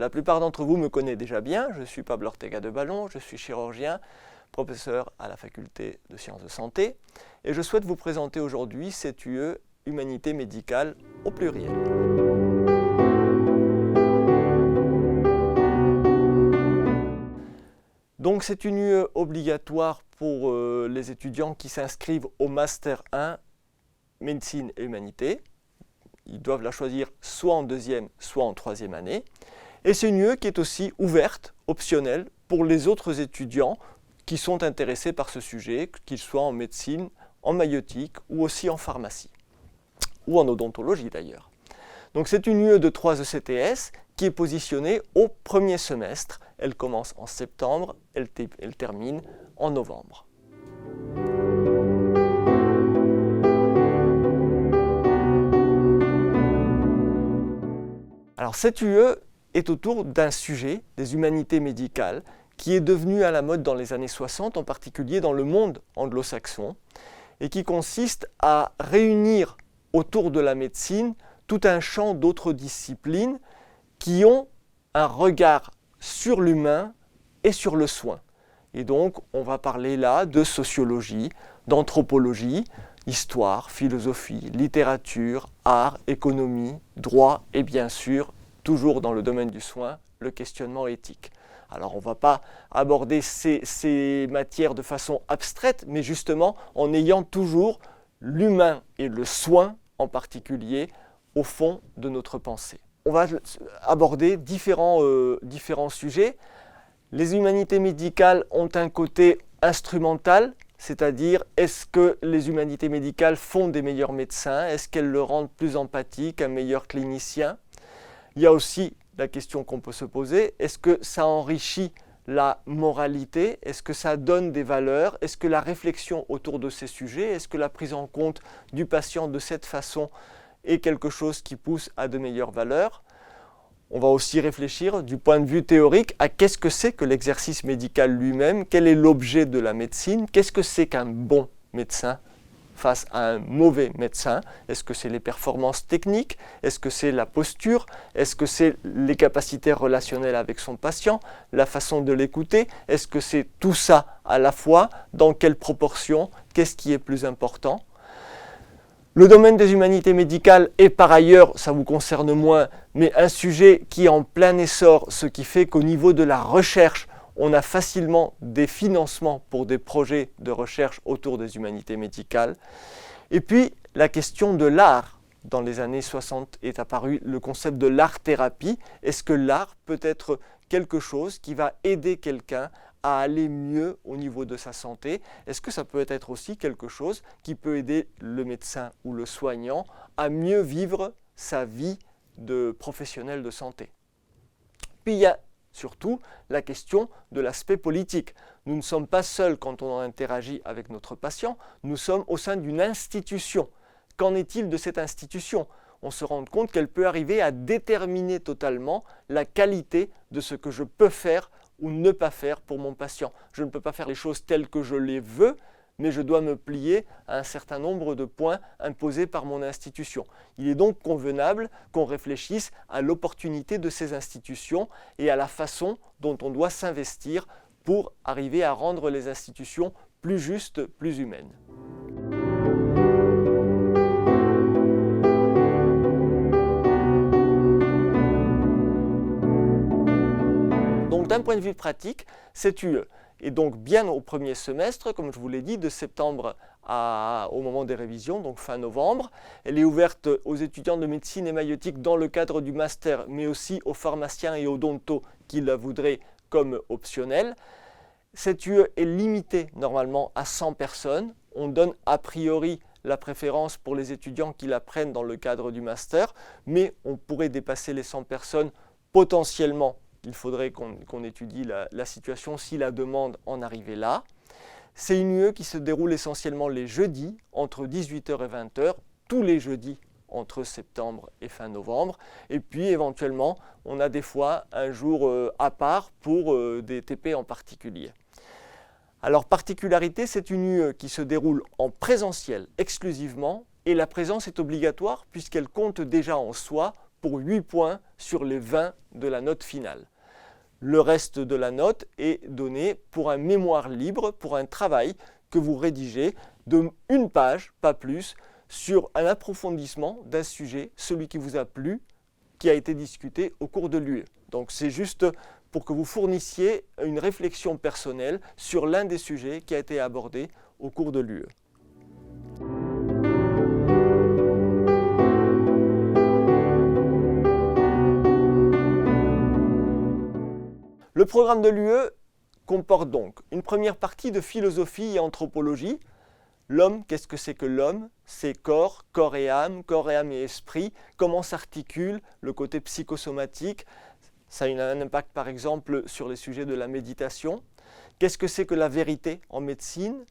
La plupart d'entre vous me connaissent déjà bien, je suis Pablo Ortega de Ballon, je suis chirurgien, professeur à la faculté de sciences de santé, et je souhaite vous présenter aujourd'hui cette UE Humanité médicale au pluriel. Donc c'est une UE obligatoire pour les étudiants qui s'inscrivent au Master 1 Médecine et Humanité. Ils doivent la choisir soit en deuxième, soit en troisième année. Et c'est une UE qui est aussi ouverte, optionnelle, pour les autres étudiants qui sont intéressés par ce sujet, qu'ils soient en médecine, en maïeutique ou aussi en pharmacie, ou en odontologie d'ailleurs. Donc c'est une UE de 3 ECTS qui est positionnée au premier semestre. Elle commence en septembre, elle termine en novembre. Alors cette UE est autour d'un sujet, des humanités médicales, qui est devenu à la mode dans les années 60, en particulier dans le monde anglo-saxon, et qui consiste à réunir autour de la médecine tout un champ d'autres disciplines qui ont un regard sur l'humain et sur le soin. Et donc, on va parler là de sociologie, d'anthropologie, histoire, philosophie, littérature, art, économie, droit et bien sûr, toujours dans le domaine du soin, le questionnement éthique. Alors, on ne va pas aborder ces matières de façon abstraite, mais justement en ayant toujours l'humain et le soin en particulier au fond de notre pensée. On va aborder différents sujets. Les humanités médicales ont un côté instrumental, c'est-à-dire est-ce que les humanités médicales font des meilleurs médecins? Est-ce qu'elles le rendent plus empathique, un meilleur clinicien? Il y a aussi la question qu'on peut se poser, est-ce que ça enrichit la moralité? Est-ce que ça donne des valeurs? Est-ce que la réflexion autour de ces sujets, est-ce que la prise en compte du patient de cette façon est quelque chose qui pousse à de meilleures valeurs? On va aussi réfléchir du point de vue théorique à qu'est-ce que c'est que l'exercice médical lui-même, quel est l'objet de la médecine, qu'est-ce que c'est qu'un bon médecin face à un mauvais médecin. Est-ce que c'est les performances techniques? Est-ce que c'est la posture? Est-ce que c'est les capacités relationnelles avec son patient? La façon de l'écouter? Est-ce que c'est tout ça à la fois? Dans quelle proportion? Qu'est-ce qui est plus important? Le domaine des humanités médicales est par ailleurs, ça vous concerne moins, mais un sujet qui est en plein essor, ce qui fait qu'au niveau de la recherche, on a facilement des financements pour des projets de recherche autour des humanités médicales. Et puis, la question de l'art. Dans les années 60 est apparu le concept de l'art-thérapie. Est-ce que l'art peut être quelque chose qui va aider quelqu'un à aller mieux au niveau de sa santé? Est-ce que ça peut être aussi quelque chose qui peut aider le médecin ou le soignant à mieux vivre sa vie de professionnel de santé? Puis il y a surtout la question de l'aspect politique. Nous ne sommes pas seuls quand on interagit avec notre patient, nous sommes au sein d'une institution. Qu'en est-il de cette institution? On se rend compte qu'elle peut arriver à déterminer totalement la qualité de ce que je peux faire ou ne pas faire pour mon patient. Je ne peux pas faire les choses telles que je les veux, mais je dois me plier à un certain nombre de points imposés par mon institution. Il est donc convenable qu'on réfléchisse à l'opportunité de ces institutions et à la façon dont on doit s'investir pour arriver à rendre les institutions plus justes, plus humaines. Donc d'un point de vue pratique, cette UE est donc bien au premier semestre, comme je vous l'ai dit, de septembre au moment des révisions, donc fin novembre. Elle est ouverte aux étudiants de médecine et maïeutique dans le cadre du master, mais aussi aux pharmaciens et odontos qui la voudraient comme optionnelle. Cette UE est limitée normalement à 100 personnes. On donne a priori la préférence pour les étudiants qui la prennent dans le cadre du master, mais on pourrait dépasser les 100 personnes potentiellement. Il faudrait qu'on étudie la situation si la demande en arrivait là. C'est une UE qui se déroule essentiellement les jeudis, entre 18h et 20h, tous les jeudis entre septembre et fin novembre. Et puis éventuellement, on a des fois un jour à part pour des TP en particulier. Alors, particularité, c'est une UE qui se déroule en présentiel exclusivement et la présence est obligatoire puisqu'elle compte déjà en soi pour 8 points sur les 20 de la note finale. Le reste de la note est donné pour un mémoire libre, pour un travail que vous rédigez de 1 page, pas plus, sur un approfondissement d'un sujet, celui qui vous a plu, qui a été discuté au cours de l'UE. Donc c'est juste pour que vous fournissiez une réflexion personnelle sur l'un des sujets qui a été abordé au cours de l'UE. Le programme de l'UE comporte donc une première partie de philosophie et anthropologie. L'homme, qu'est-ce que c'est que l'homme? C'est corps et âme et esprit. Comment s'articule le côté psychosomatique? Ça a un impact par exemple sur les sujets de la méditation. Qu'est-ce que c'est que la vérité en médecine?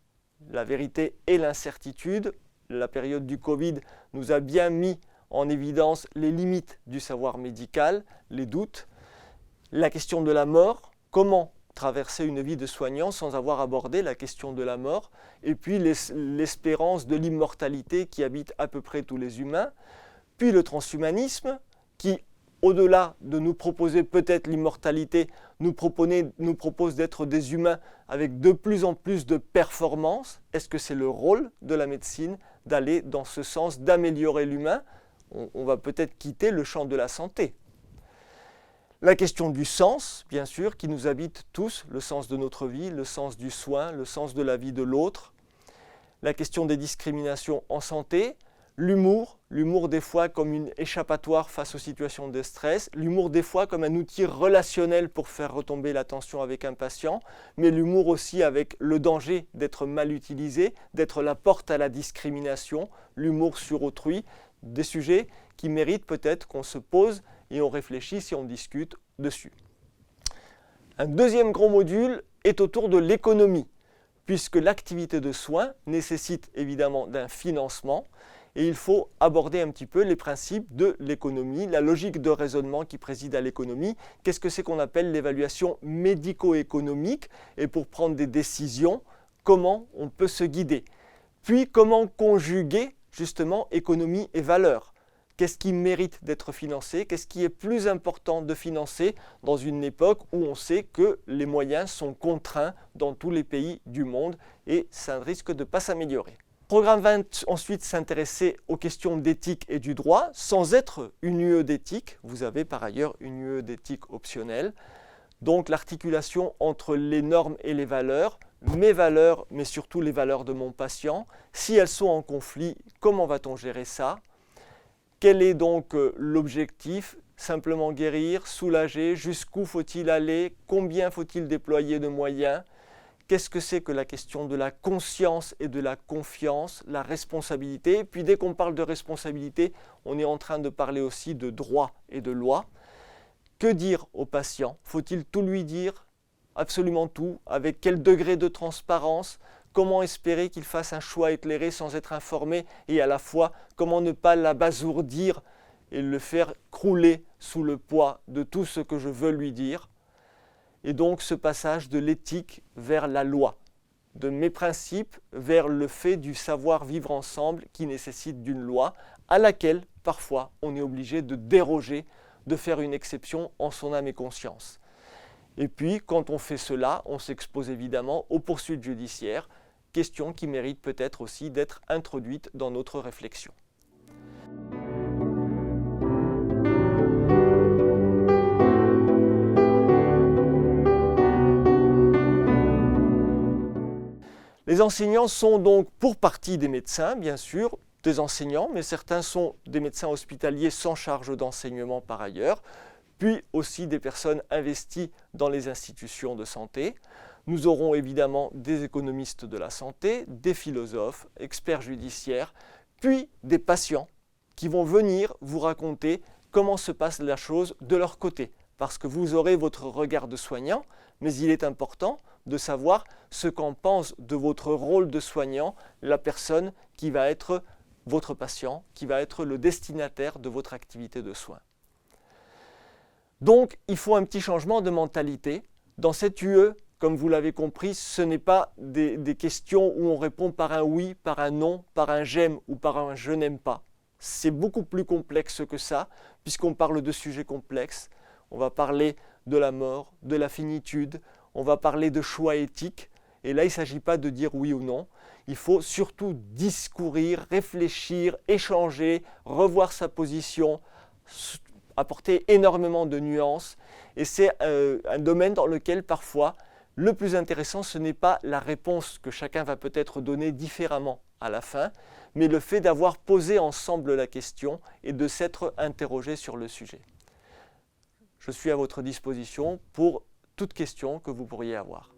La vérité et l'incertitude. La période du Covid nous a bien mis en évidence les limites du savoir médical, les doutes. La question de la mort, comment traverser une vie de soignant sans avoir abordé la question de la mort, et puis l'espérance de l'immortalité qui habite à peu près tous les humains, puis le transhumanisme qui, au-delà de nous proposer peut-être l'immortalité, nous propose d'être des humains avec de plus en plus de performance. Est-ce que c'est le rôle de la médecine d'aller dans ce sens, d'améliorer l'humain? On va peut-être quitter le champ de la santé. La question du sens, bien sûr, qui nous habite tous, le sens de notre vie, le sens du soin, le sens de la vie de l'autre. La question des discriminations en santé, l'humour des fois comme une échappatoire face aux situations de stress, l'humour des fois comme un outil relationnel pour faire retomber la tension avec un patient, mais l'humour aussi avec le danger d'être mal utilisé, d'être la porte à la discrimination, l'humour sur autrui, des sujets qui méritent peut-être qu'on se pose et on réfléchisse et on discute dessus. Un deuxième gros module est autour de l'économie, puisque l'activité de soins nécessite évidemment d'un financement et il faut aborder un petit peu les principes de l'économie, la logique de raisonnement qui préside à l'économie. Qu'est-ce que c'est qu'on appelle l'évaluation médico-économique et pour prendre des décisions, comment on peut se guider. Puis comment conjuguer justement économie et valeur. Qu'est-ce qui mérite d'être financé? Qu'est-ce qui est plus important de financer dans une époque où on sait que les moyens sont contraints dans tous les pays du monde et ça risque de ne pas s'améliorer. Le programme va ensuite s'intéresser aux questions d'éthique et du droit sans être une UE d'éthique. Vous avez par ailleurs une UE d'éthique optionnelle. Donc l'articulation entre les normes et les valeurs, mes valeurs mais surtout les valeurs de mon patient. Si elles sont en conflit, comment va-t-on gérer ça? Quel est donc l'objectif? Simplement guérir, soulager, jusqu'où faut-il aller? Combien faut-il déployer de moyens? Qu'est-ce que c'est que la question de la conscience et de la confiance, la responsabilité? Puis dès qu'on parle de responsabilité, on est en train de parler aussi de droit et de loi. Que dire au patient? Faut-il tout lui dire? Absolument tout? Avec quel degré de transparence? Comment espérer qu'il fasse un choix éclairé sans être informé et à la fois comment ne pas l'abasourdir et le faire crouler sous le poids de tout ce que je veux lui dire. Et donc ce passage de l'éthique vers la loi, de mes principes vers le fait du savoir vivre ensemble qui nécessite d'une loi à laquelle parfois on est obligé de déroger, de faire une exception en son âme et conscience. Et puis quand on fait cela, on s'expose évidemment aux poursuites judiciaires, question qui mérite peut-être aussi d'être introduite dans notre réflexion. Les enseignants sont donc pour partie des médecins, bien sûr, des enseignants, mais certains sont des médecins hospitaliers sans charge d'enseignement par ailleurs, puis aussi des personnes investies dans les institutions de santé. Nous aurons évidemment des économistes de la santé, des philosophes, experts judiciaires, puis des patients qui vont venir vous raconter comment se passe la chose de leur côté. Parce que vous aurez votre regard de soignant, mais il est important de savoir ce qu'en pense de votre rôle de soignant la personne qui va être votre patient, qui va être le destinataire de votre activité de soins. Donc, il faut un petit changement de mentalité. Dans cette UE, comme vous l'avez compris, ce n'est pas des questions où on répond par un oui, par un non, par un j'aime ou par un je n'aime pas. c'est beaucoup plus complexe que ça, puisqu'on parle de sujets complexes. On va parler de la mort, de la finitude, on va parler de choix éthiques. Et là, il ne s'agit pas de dire oui ou non. Il faut surtout discourir, réfléchir, échanger, revoir sa position, apporter énormément de nuances. Et c'est un domaine dans lequel parfois, le plus intéressant, ce n'est pas la réponse que chacun va peut-être donner différemment à la fin, mais le fait d'avoir posé ensemble la question et de s'être interrogé sur le sujet. Je suis à votre disposition pour toute question que vous pourriez avoir.